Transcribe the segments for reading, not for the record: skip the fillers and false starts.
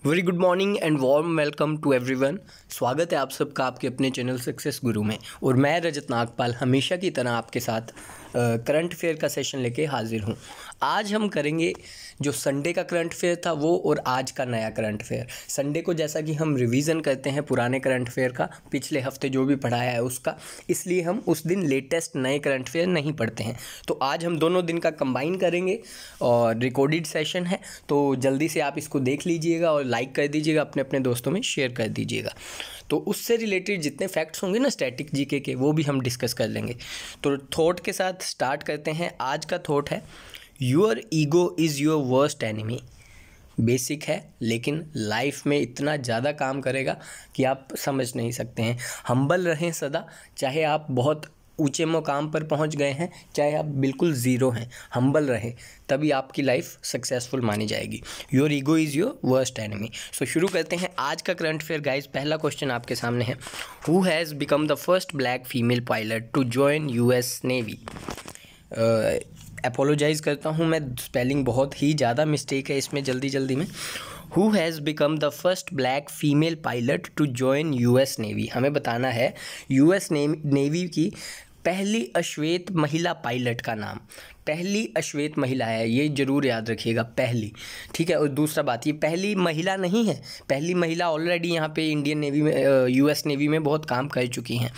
Very good morning and warm welcome to everyone. स्वागत है आप सबका आपके अपने चैनल सक्सेस गुरु में। और मैं रजत नागपाल हमेशा की तरह आपके साथ करंट अफेयर का सेशन लेके हाजिर हूँ। आज हम करेंगे जो संडे का करंट अफेयर था वो और आज का नया करंट अफेयर। संडे को जैसा कि हम रिवीजन करते हैं पुराने करंट अफेयर का, पिछले हफ्ते जो भी पढ़ाया है उसका, इसलिए हम उस दिन लेटेस्ट नए करंट अफेयर नहीं पढ़ते हैं। तो आज हम दोनों दिन का कंबाइन करेंगे और रिकॉर्डेड सेशन है, तो जल्दी से आप इसको देख लीजिएगा और लाइक कर दीजिएगा, अपने अपने दोस्तों में शेयर कर दीजिएगा। तो उससे रिलेटेड जितने फैक्ट्स होंगे ना स्टैटिक जीके के, वो भी हम डिस्कस कर लेंगे। तो थॉट के साथ स्टार्ट करते हैं। आज का थॉट है your ego is your worst enemy. Basic है लेकिन लाइफ में इतना ज़्यादा काम करेगा कि आप समझ नहीं सकते हैं। हम्बल रहें सदा, चाहे आप बहुत ऊंचे मुकाम पर पहुंच गए हैं, चाहे आप बिल्कुल ज़ीरो हैं, हम्बल रहें, तभी आपकी लाइफ सक्सेसफुल मानी जाएगी। Your ego is your worst enemy. So शुरू करते हैं आज का करंट अफेयर गाइज। पहला क्वेश्चन आपके सामने है, who has become the first black female pilot to join US navy. Apologize करता हूँ मैं, स्पेलिंग बहुत ही ज़्यादा मिस्टेक है इसमें जल्दी में। Who has become the first black female pilot to join US navy. हमें बताना है यूएस नेवी की पहली अश्वेत महिला पायलट का नाम। पहली अश्वेत महिला है, ये ज़रूर याद रखिएगा, पहली, ठीक है। और दूसरा बात, ये पहली महिला नहीं है, पहली महिला ऑलरेडी यहाँ पे इंडियन नेवी में, यूएस नेवी में बहुत काम कर चुकी हैं।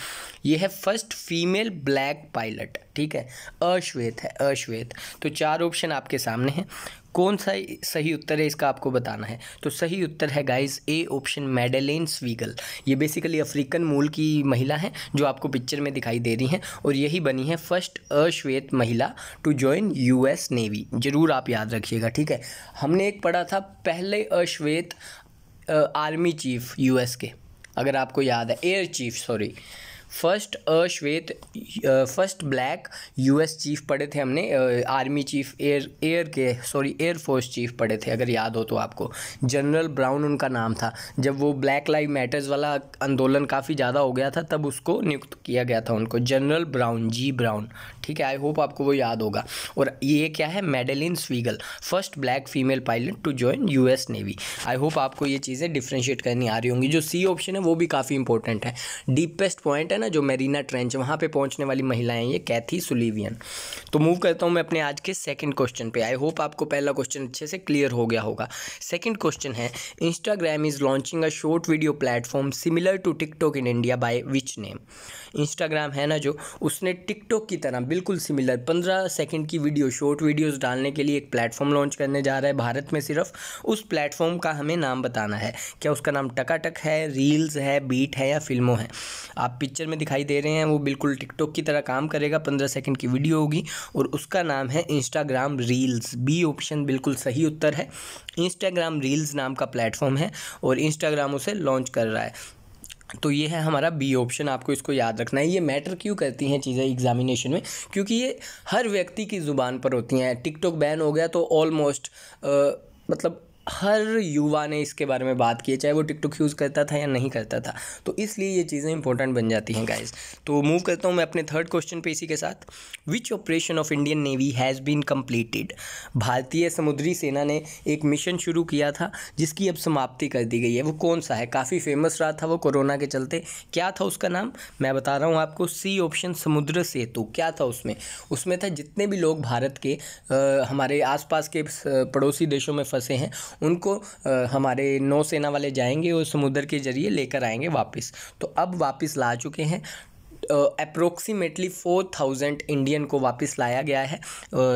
ये है फर्स्ट फीमेल ब्लैक पायलट, ठीक है, अश्वेत है, अश्वेत। तो चार ऑप्शन आपके सामने हैं, कौन सा सही उत्तर है इसका आपको बताना है। तो सही उत्तर है गाइस ए ऑप्शन, मैडेलेन स्वीगल। ये बेसिकली अफ्रीकन मूल की महिला है जो आपको पिक्चर में दिखाई दे रही हैं, और यही बनी है फर्स्ट अश्वेत महिला टू जॉइन यूएस नेवी। जरूर आप याद रखिएगा, ठीक है। हमने एक पढ़ा था पहले अश्वेत आर्मी चीफ यूएस के, अगर आपको याद है, एयर चीफ, सॉरी, फर्स्ट अश्वेत, फर्स्ट ब्लैक यूएस चीफ पढ़े थे हमने, army chief, air force chief पढ़े थे, अगर याद हो तो आपको। जनरल ब्राउन उनका नाम था। जब वो ब्लैक लाइव मैटर्स वाला आंदोलन काफ़ी ज़्यादा हो गया था, तब उसको नियुक्त किया गया था उनको, जनरल ब्राउन, जी ब्राउन, ठीक है। आई होप आपको वो याद होगा। और ये क्या है, Madeline Swegle, first black female pilot to join US navy. I hope आपको ये चीज़ें डिफ्रेंशिएट करनी आ रही होंगी। जो सी ऑप्शन है वो भी काफ़ी इंपॉर्टेंट है। डीपेस्ट पॉइंट है ना जो मेरीना ट्रेंच, वहाँ पे पहुँचने वाली महिलाएं ये कैथी सुलिवियन। तो मूव करता हूँ मैं अपने आज के सेकंड क्वेश्चन पे। आई होप आपको पहला क्वेश्चन अच्छे से क्लियर हो गया होगा। सेकंड क्वेश्चन है, Instagram is launching a short video platform similar to TikTok in India by which name. Instagram है ना जो, उसने टिकटॉक की तरह बिल्कुल सिमिलर 15 सेकंड की वीडियो, शॉर्ट वीडियोस डालने के लिए एक प्लेटफॉर्म लॉन्च करने जा रहा है भारत में सिर्फ। उस प्लेटफॉर्म का हमें नाम बताना है। क्या उसका नाम टकाटक है, रील्स है, बीट है या फिल्मों है। आप पिक्चर में दिखाई दे रहे हैं वो बिल्कुल टिकटॉक की तरह काम करेगा, 15 सेकंड की वीडियो होगी और उसका नाम है इंस्टाग्राम रील्स। बी ऑप्शन बिल्कुल सही उत्तर है। इंस्टाग्राम रील्स नाम का प्लेटफॉर्म है और इंस्टाग्राम उसे लॉन्च कर रहा है। तो ये है हमारा बी ऑप्शन, आपको इसको याद रखना है। ये मैटर क्यों करती हैं चीज़ें एग्जामिनेशन में, क्योंकि ये हर व्यक्ति की ज़ुबान पर होती हैं। टिकटॉक बैन हो गया तो ऑलमोस्ट मतलब हर युवा ने इसके बारे में बात की है, चाहे वो टिकटॉक यूज़ करता था या नहीं करता था। तो इसलिए ये चीज़ें इंपॉर्टेंट बन जाती हैं गाइस। तो मूव करता हूँ मैं अपने थर्ड क्वेश्चन पे इसी के साथ। Which operation of Indian navy has been completed. भारतीय समुद्री सेना ने एक मिशन शुरू किया था जिसकी अब समाप्ति कर दी गई है। वो कौन सा है, काफ़ी फेमस रहा था वो कोरोना के चलते। क्या था उसका नाम, मैं बता रहा हूँ आपको। सी ऑप्शन, समुद्र सेतु। क्या था उसमें था जितने भी लोग भारत के हमारे आसपास के पड़ोसी देशों में फंसे हैं उनको हमारे नौसेना वाले जाएंगे और समुद्र के जरिए लेकर आएंगे वापस। तो अब वापस ला चुके हैं। अप्रोक्सीमेटली 4000 इंडियन को वापस लाया गया है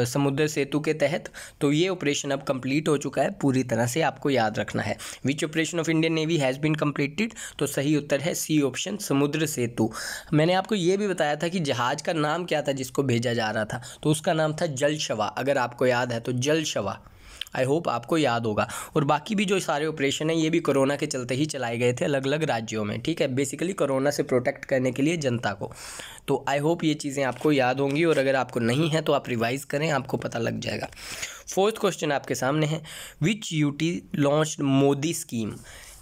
समुद्र सेतु के तहत। तो ये ऑपरेशन अब कंप्लीट हो चुका है पूरी तरह से, आपको याद रखना है। Which operation of Indian navy has been completed. तो सही उत्तर है सी ऑप्शन, समुद्र सेतु। मैंने आपको ये भी बताया था कि जहाज़ का नाम क्या था जिसको भेजा जा रहा था, तो उसका नाम था जल शवा। अगर आपको याद है तो जल शवा, आई होप आपको याद होगा। और बाकी भी जो सारे ऑपरेशन हैं ये भी कोरोना के चलते ही चलाए गए थे अलग अलग राज्यों में, ठीक है, बेसिकली कोरोना से प्रोटेक्ट करने के लिए जनता को। तो आई होप ये चीज़ें आपको याद होंगी, और अगर आपको नहीं है तो आप रिवाइज़ करें, आपको पता लग जाएगा। फोर्थ क्वेश्चन आपके सामने है, which UT launched Modi scheme.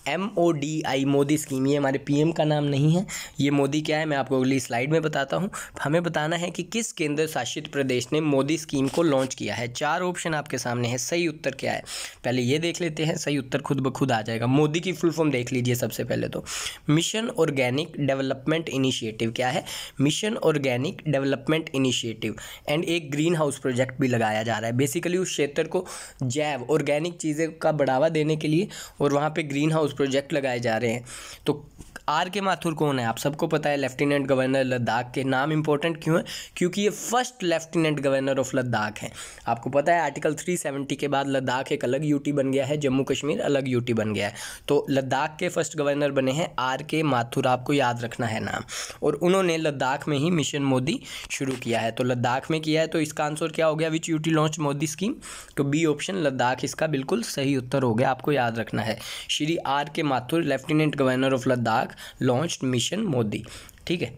MODI Modi scheme, ये हमारे PM का नाम नहीं है। ये मोदी क्या है मैं आपको अगली स्लाइड में बताता हूँ। हमें बताना है कि किस केंद्र शासित प्रदेश ने मोदी स्कीम को लॉन्च किया है। 4 ऑप्शन आपके सामने है, सही उत्तर क्या है पहले ये देख लेते हैं, सही उत्तर खुद ब खुद आ जाएगा। मोदी की फुल फॉर्म देख लीजिए सबसे पहले तो, मिशन ऑर्गेनिक डेवलपमेंट इनिशिएटिव। क्या है? Mission organic development initiative. And एक ग्रीन हाउस प्रोजेक्ट भी लगाया जा रहा है, बेसिकली उस क्षेत्र को जैव ऑर्गेनिक चीज़ें का बढ़ावा देने के लिए, और वहाँ पे ग्रीन हाउस प्रोजेक्ट लगाए जा रहे हैं। तो R.K. माथुर कौन है? आप सबको पता है, लेफ्टिनेंट गवर्नर लद्दाख के। नाम इंपॉर्टेंट क्यों है? क्योंकि ये first lieutenant governor of Ladakh हैं। आपको पता है आर्टिकल 370 के बाद लद्दाख एक अलग यूटी बन गया है, जम्मू कश्मीर अलग यूटी बन गया है। तो लद्दाख के फर्स्ट गवर्नर बने हैं R.K. माथुर, आपको याद रखना है नाम। और उन्होंने लद्दाख में ही मिशन मोदी शुरू किया है। तो लद्दाख में किया है, तो इसका आंसर क्या हो गया? विच यूटी लॉन्च मोदी स्कीम? तो बी ऑप्शन लद्दाख इसका बिल्कुल सही उत्तर हो गया, आपको याद रखना है। Shri R.K. Mathur, lieutenant governor of Ladakh, launched mission Modi. ठीक है,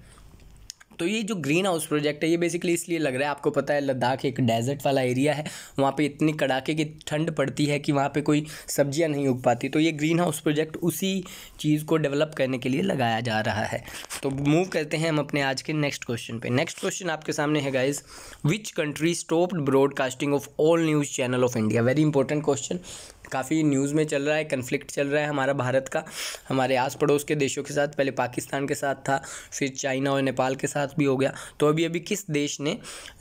तो ये जो ग्रीन हाउस प्रोजेक्ट है ये बेसिकली इसलिए लग रहा है, आपको पता है लद्दाख एक डेजर्ट वाला एरिया है, वहाँ पे इतनी कड़ाके की ठंड पड़ती है कि वहाँ पे कोई सब्जियाँ नहीं उग पाती। तो ये ग्रीन हाउस प्रोजेक्ट उसी चीज़ को डेवलप करने के लिए लगाया जा रहा है। तो मूव करते हैं हम अपने आज के नेक्स्ट क्वेश्चन पे। नेक्स्ट क्वेश्चन आपके सामने है guys, which country stopped broadcasting of all news channel of India? Very important question, काफ़ी न्यूज़ में चल रहा है, कन्फ्लिक्ट चल रहा है हमारा भारत का हमारे आस पड़ोस के देशों के साथ। पहले पाकिस्तान के साथ था, फिर चाइना और नेपाल के साथ भी हो गया। तो अभी किस देश ने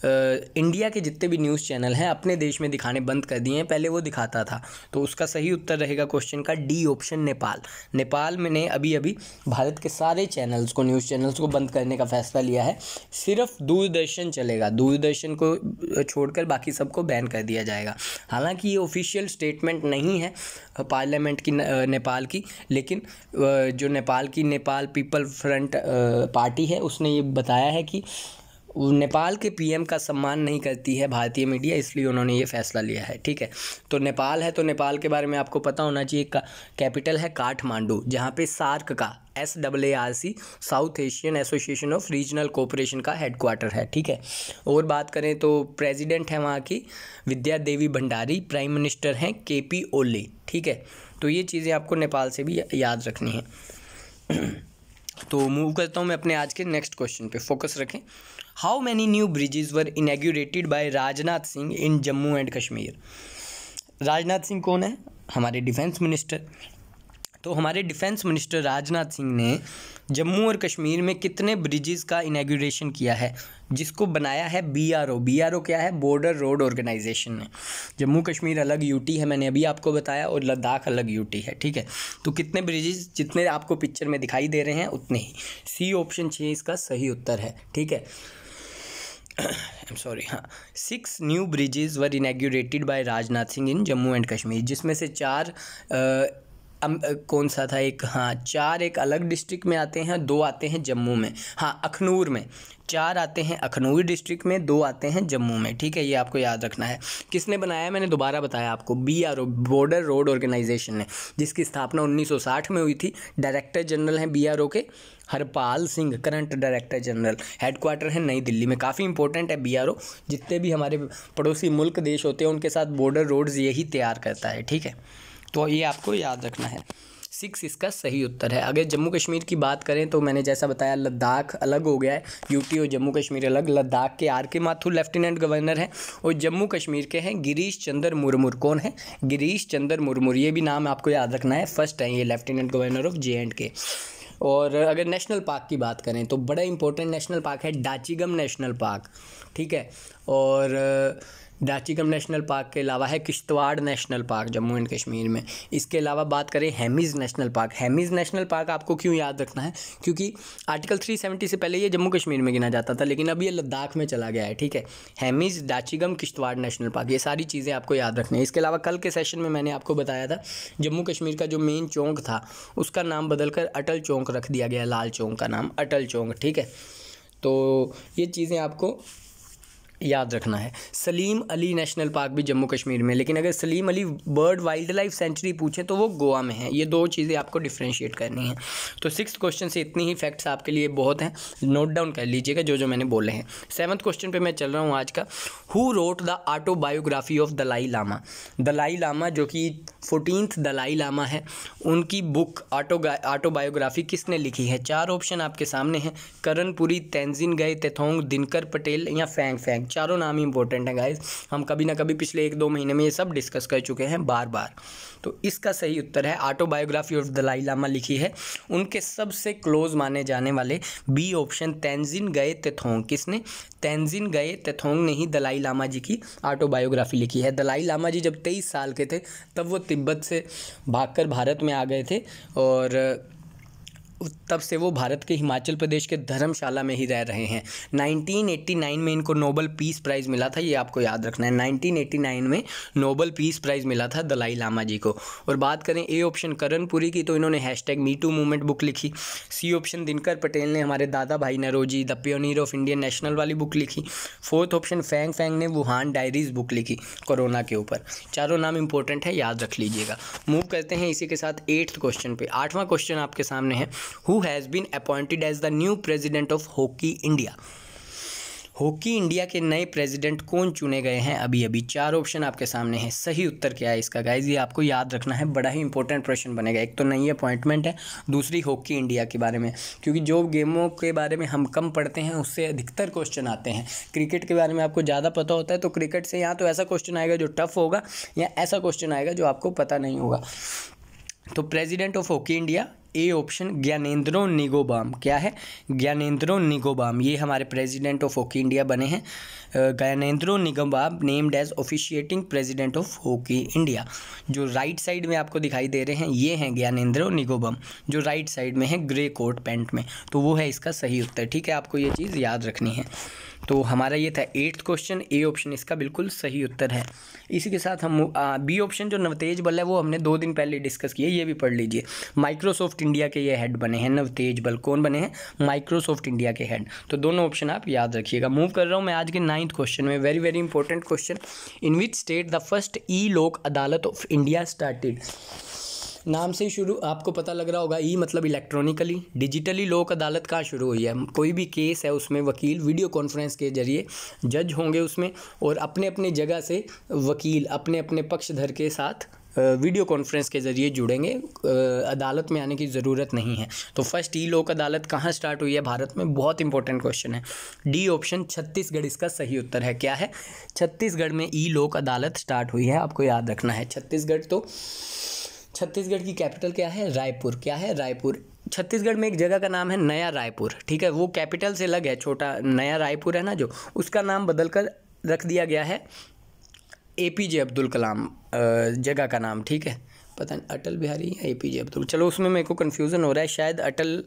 इंडिया के जितने भी न्यूज़ चैनल हैं अपने देश में दिखाने बंद कर दिए हैं? पहले वो दिखाता था। तो उसका सही उत्तर रहेगा क्वेश्चन का डी ऑप्शन, नेपाल। नेपाल में ने अभी भारत के सारे चैनल्स को, न्यूज़ चैनल्स को बंद करने का फैसला लिया है। सिर्फ दूरदर्शन चलेगा, दूरदर्शन को छोड़कर बाकी सबको बैन कर दिया जाएगा। हालांकि ये ऑफिशियल स्टेटमेंट नहीं है पार्लियामेंट की नेपाल की, लेकिन जो नेपाल पीपल फ्रंट पार्टी है उसने ये बताया है कि नेपाल के PM का सम्मान नहीं करती है भारतीय मीडिया, इसलिए उन्होंने ये फैसला लिया है। ठीक है, तो नेपाल है, तो नेपाल के बारे में आपको पता होना चाहिए। कैपिटल है काठमांडू, जहाँ पे सार्क का SAARC south Asian association of regional cooperation का हेडक्वार्टर है। ठीक है, और बात करें तो प्रेसिडेंट है वहाँ की विद्या देवी भंडारी, प्राइम मिनिस्टर हैं KP ओली। ठीक है, तो ये चीज़ें आपको नेपाल से भी याद रखनी है। तो मूव करता हूँ मैं अपने आज के नेक्स्ट क्वेश्चन पे, फोकस रखें। How many new bridges were inaugurated by Rajnath Singh in Jammu and Kashmir? Rajnath Singh कौन है? हमारे डिफेंस मिनिस्टर। तो हमारे डिफेंस मिनिस्टर राजनाथ सिंह ने जम्मू और कश्मीर में कितने ब्रिजेस का इनैग्यूरेशन किया है, जिसको बनाया है BRO क्या है? बॉर्डर रोड ऑर्गेनाइजेशन ने। जम्मू कश्मीर अलग यूटी है, मैंने अभी आपको बताया, और लद्दाख अलग यूटी है। ठीक है, तो कितने ब्रिजेस जितने आपको पिक्चर में दिखाई दे रहे हैं उतने ही। सी ऑप्शन 6 इसका सही उत्तर है। ठीक है, हाँ, 6 new bridges were inaugurated by Rajnath Singh in Jammu and Kashmir, जिसमें से 4 कौन सा था? एक, हाँ, 4 एक अलग डिस्ट्रिक्ट में आते हैं, 2 आते हैं जम्मू में। हाँ, अखनूर में 4 आते हैं, अखनूर डिस्ट्रिक्ट में 2 आते हैं जम्मू में। ठीक है, ये आपको याद रखना है। किसने बनाया? मैंने दोबारा बताया आपको, BRO बॉर्डर रोड ऑर्गेनाइजेशन ने, जिसकी स्थापना 1960 में हुई थी। डायरेक्टर जनरल हैं BRO के Harpal Singh, current director general. Headquarter है नई दिल्ली में। काफ़ी इंपॉर्टेंट है BRO, जितने भी हमारे पड़ोसी मुल्क देश होते हैं उनके साथ बॉर्डर रोड्स यही तैयार करता है। ठीक है, तो ये आपको याद रखना है। 6 इसका सही उत्तर है। अगर जम्मू कश्मीर की बात करें तो मैंने जैसा बताया लद्दाख अलग हो गया है, यूटी और जम्मू कश्मीर अलग। लद्दाख के R.K. माथुर लेफ्टिनेंट गवर्नर हैं, और जम्मू कश्मीर के हैं गिरीश चंद्र मुर्मू। कौन है? गिरीश चंद्र मुर्मू, ये भी नाम आपको याद रखना है। फर्स्ट है ये लेफ्टिनेंट गवर्नर ऑफ J&K। और अगर नेशनल पार्क की बात करें तो बड़ा इंपॉर्टेंट नेशनल पार्क है डाचीगम नेशनल पार्क। ठीक है, और डाचीगम नेशनल पार्क के अलावा है Kishtwar national park Jammu and Kashmir में। इसके अलावा बात करें Hemis national park. Hemis national park आपको क्यों याद रखना है? क्योंकि आर्टिकल 370 से पहले ये जम्मू कश्मीर में गिना जाता था, लेकिन अब ये लद्दाख में चला गया है। ठीक है, हेमिज, डाचीगम, किश्तवाड़ नेशनल पार्क, ये सारी चीज़ें आपको याद रखनी है। इसके अलावा कल के सेशन में मैंने आपको बताया था जम्मू कश्मीर का जो मेन चौक था उसका नाम बदलकर अटल चौक रख दिया गया, लाल चौक का नाम अटल चौक। ठीक है, तो ये चीज़ें आपको याद रखना है। सलीम अली नेशनल पार्क भी जम्मू कश्मीर में, लेकिन अगर Salim Ali bird wild life sanctuary पूछे तो वो गोवा में है। ये 2 चीज़ें आपको डिफ्रेंशिएट करनी है। तो 6th क्वेश्चन से इतनी ही फैक्ट्स आपके लिए बहुत हैं, नोट डाउन कर लीजिएगा जो मैंने बोले हैं। 7th क्वेश्चन पे मैं चल रहा हूँ आज का। Who wrote the autobiography of Dalai Lama? Dalai Lama जो कि 14th दलाई लामा है, उनकी बुक ऑटोबायोग्राफी किसने लिखी है? 4 ऑप्शन आपके सामने हैं, करनपुरी, तेंजिन गए तेथोंग, दिनकर पटेल या फैंग फैंग। चारों नाम इंपॉर्टेंट हैं गाइस, हम कभी ना कभी पिछले 1-2 महीने में ये सब डिस्कस कर चुके हैं बार बार। तो इसका सही उत्तर है ऑटोबायोग्राफी ऑफ दलाई लामा लिखी है उनके सबसे क्लोज माने जाने वाले बी ऑप्शन तेंजिन गए तेथोंग। किसने? तेंजिन गए तेथोंग ने ही दलाई लामा जी की ऑटोबायोग्राफी लिखी है। दलाई लामा जी जब 23 साल के थे तब वो तिब्बत से भागकर भारत में आ गए थे और तब से वो भारत के हिमाचल प्रदेश के धर्मशाला में ही रह रहे हैं। 1989 में इनको नोबल पीस प्राइज़ मिला था, ये आपको याद रखना है। 1989 में नोबल पीस प्राइज़ मिला था दलाई लामा जी को। और बात करें ए ऑप्शन करनपुरी की, तो इन्होंने #MeToo मूवमेंट बुक लिखी। सी ऑप्शन दिनकर पटेल ने हमारे Dadabhai Naoroji the pioneer of Indian national वाली बुक लिखी। 4th ऑप्शन फैंग फैंग ने वुहान डायरीज बुक लिखी कोरोना के ऊपर। चारों नाम इंपॉर्टेंट है, याद रख लीजिएगा। मूव करते हैं इसी के साथ 8th क्वेश्चन पे। 8वां क्वेश्चन आपके सामने है, Who has been appointed as the new president of Hockey India? Hockey India के नए प्रेसिडेंट कौन चुने गए हैं अभी अभी? 4 ऑप्शन आपके सामने हैं। सही उत्तर क्या है इसका गाइज, ये आपको याद रखना है, बड़ा ही इंपॉर्टेंट प्रश्न बनेगा। एक तो नई अपॉइंटमेंट है, दूसरी हॉकी इंडिया के बारे में, क्योंकि जो गेमों के बारे में हम कम पढ़ते हैं उससे अधिकतर क्वेश्चन आते हैं। क्रिकेट के बारे में आपको ज़्यादा पता होता है, तो क्रिकेट से यहाँ तो ऐसा क्वेश्चन आएगा जो टफ होगा, या ऐसा क्वेश्चन आएगा जो आपको पता नहीं होगा। तो president of hockey India, A option Gyanendro Ningombam. क्या है? ज्ञानेंद्रो निगोबाम, ये हमारे प्रेसिडेंट ऑफ हॉकी इंडिया बने हैं। Gyanendro Ningombam named as officiating president of hockey India. जो राइट साइड में आपको दिखाई दे रहे हैं ये हैं ज्ञानेंद्रो निगोबाम, जो राइट साइड में है ग्रे कोट पैंट में, तो वो है इसका सही उत्तर। ठीक है, आपको ये चीज़ याद रखनी है। तो हमारा ये था 8th क्वेश्चन, ए ऑप्शन इसका बिल्कुल सही उत्तर है। इसी के साथ हम बी ऑप्शन जो नवतेज बल है वो हमने 2 दिन पहले डिस्कस किया, ये भी पढ़ लीजिए। माइक्रोसॉफ्ट इंडिया के ये हेड बने हैं नवतेज बल। कौन बने हैं? माइक्रोसॉफ्ट इंडिया के हेड। तो दोनों ऑप्शन आप याद रखिएगा। मूव कर रहा हूँ मैं आज के 9th क्वेश्चन में। Very very important question. In which state the first e Lok Adalat of India started? नाम से ही शुरू आपको पता लग रहा होगा, ई मतलब इलेक्ट्रॉनिकली, डिजिटली लोक अदालत कहाँ शुरू हुई है? कोई भी केस है उसमें वकील वीडियो कॉन्फ्रेंस के जरिए, जज होंगे उसमें, और अपने अपने जगह से वकील अपने अपने पक्षधर के साथ वीडियो कॉन्फ्रेंस के ज़रिए जुड़ेंगे, अदालत में आने की ज़रूरत नहीं है। तो फर्स्ट ई लोक अदालत कहाँ स्टार्ट हुई है भारत में? बहुत इंपॉर्टेंट क्वेश्चन है। डी ऑप्शन छत्तीसगढ़ इसका सही उत्तर है। क्या है? छत्तीसगढ़ में ई लोक अदालत स्टार्ट हुई है, आपको याद रखना है। छत्तीसगढ़ की कैपिटल क्या है? रायपुर। क्या है? रायपुर। छत्तीसगढ़ में एक जगह का नाम है नया रायपुर, ठीक है, वो कैपिटल से अलग है, छोटा नया रायपुर है ना जो, उसका नाम बदलकर रख दिया गया है APJ अब्दुल कलाम जगह का नाम, ठीक है। पता नहीं अटल बिहारी या APJ अब्दुल, चलो उसमें मेरे को कन्फ्यूज़न हो रहा है, शायद अटल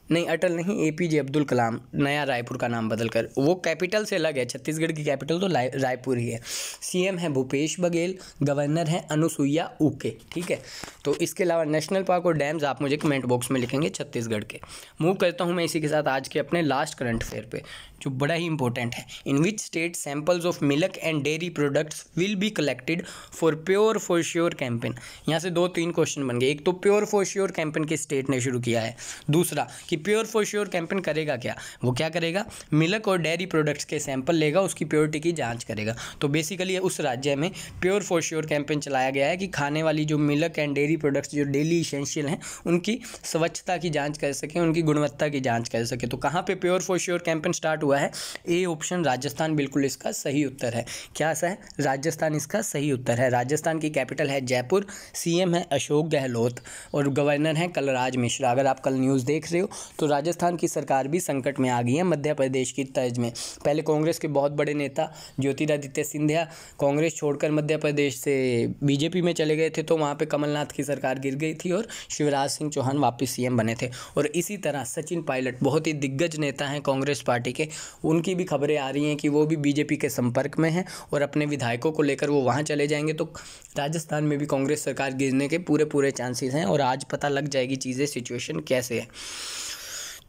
नहीं APJ अब्दुल कलाम, नया रायपुर का नाम बदलकर, वो कैपिटल से अलग है। छत्तीसगढ़ की कैपिटल तो रायपुर ही है। CM है भूपेश बघेल, गवर्नर है अनुसुईया उके, ठीक है। तो इसके अलावा नेशनल पार्क और डैम्स आप मुझे कमेंट बॉक्स में लिखेंगे छत्तीसगढ़ के। मूव करता हूँ मैं इसी के साथ आज के अपने लास्ट करंट अफेयर पे, जो बड़ा ही इंपॉर्टेंट है। In which state samples of milk and dairy products will be collected for pure for sure campaign? यहाँ से 2-3 क्वेश्चन बन गए। एक तो प्योर फॉर श्योर कैंपेन किस स्टेट ने शुरू किया है, दूसरा कि प्योर फॉर श्योर कैंपेन करेगा क्या, वो क्या करेगा? मिल्क और डेयरी प्रोडक्ट्स के सैंपल लेगा, उसकी प्योरिटी की जांच करेगा। तो बेसिकली उस राज्य में प्योर फॉर श्योर कैंपेन चलाया गया है कि खाने वाली जो मिल्क एंड डेयरी प्रोडक्ट्स जो डेली इसेंशियल हैं उनकी स्वच्छता की जांच कर सकें, उनकी गुणवत्ता की जांच कर सके। तो कहाँ पे pure for sure campaign start हुआ है? ए ऑप्शन राजस्थान बिल्कुल इसका सही उत्तर है। क्या सा है? राजस्थान इसका सही उत्तर है। राजस्थान की कैपिटल है जयपुर, CM है अशोक गहलोत और गवर्नर हैं कलराज मिश्रा। अगर आप कल न्यूज़ देख रहे हो तो राजस्थान की सरकार भी संकट में आ गई है मध्य प्रदेश की तर्ज में। पहले कांग्रेस के बहुत बड़े नेता ज्योतिरादित्य सिंधिया कांग्रेस छोड़कर मध्य प्रदेश से BJP में चले गए थे, तो वहाँ पे कमलनाथ की सरकार गिर गई थी और शिवराज सिंह चौहान वापस CM बने थे। और इसी तरह सचिन पायलट बहुत ही दिग्गज नेता हैं कांग्रेस पार्टी के, उनकी भी खबरें आ रही हैं कि वो भी BJP के संपर्क में हैं और अपने विधायकों को लेकर वो वहाँ चले जाएंगे। तो राजस्थान में भी कांग्रेस सरकार गिरने के पूरे चांसेस हैं और आज पता लग जाएगी चीज़ें, सिचुएशन कैसे है।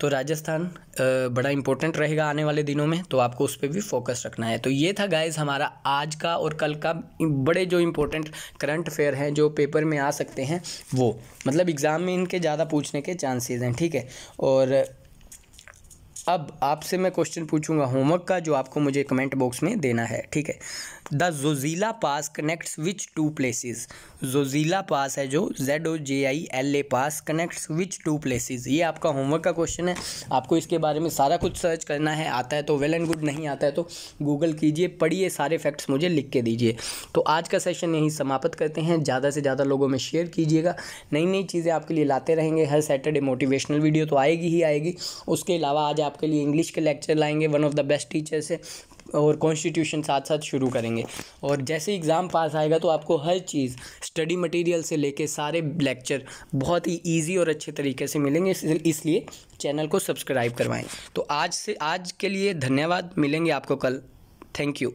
तो राजस्थान बड़ा इंपॉर्टेंट रहेगा आने वाले दिनों में, तो आपको उस पर भी फोकस रखना है। तो ये था गाइस हमारा आज का और कल का बड़े जो इंपॉर्टेंट करंट अफेयर हैं जो पेपर में आ सकते हैं, वो मतलब एग्ज़ाम में इनके ज़्यादा पूछने के चांसेस हैं, ठीक है। और अब आपसे मैं क्वेश्चन पूछूंगा होमवर्क का, जो आपको मुझे कमेंट बॉक्स में देना है, ठीक है। The Zojila pass connects which two places. Zojila pass है जो ZOJILA pass connects which two places. ये आपका होमवर्क का क्वेश्चन है, आपको इसके बारे में सारा कुछ सर्च करना है। आता है तो वेल एंड गुड, नहीं आता है तो गूगल कीजिए, पढ़िए, सारे फैक्ट्स मुझे लिख के दीजिए। तो आज का सेशन यहीं समाप्त करते हैं। ज़्यादा से ज़्यादा लोगों में शेयर कीजिएगा, नई नई चीज़ें आपके लिए लाते रहेंगे। हर सैटरडे मोटिवेशनल वीडियो तो आएगी ही आएगी। उसके अलावा आज आपके लिए इंग्लिश के लेक्चर लाएंगे, one of the best teacher से, और कॉन्स्टिट्यूशन साथ साथ शुरू करेंगे। और जैसे एग्ज़ाम पास आएगा तो आपको हर चीज़ स्टडी मटेरियल से लेके सारे लेक्चर बहुत ही इजी और अच्छे तरीके से मिलेंगे, इसलिए चैनल को सब्सक्राइब करवाएं। तो आज के लिए धन्यवाद, मिलेंगे आपको कल। Thank you.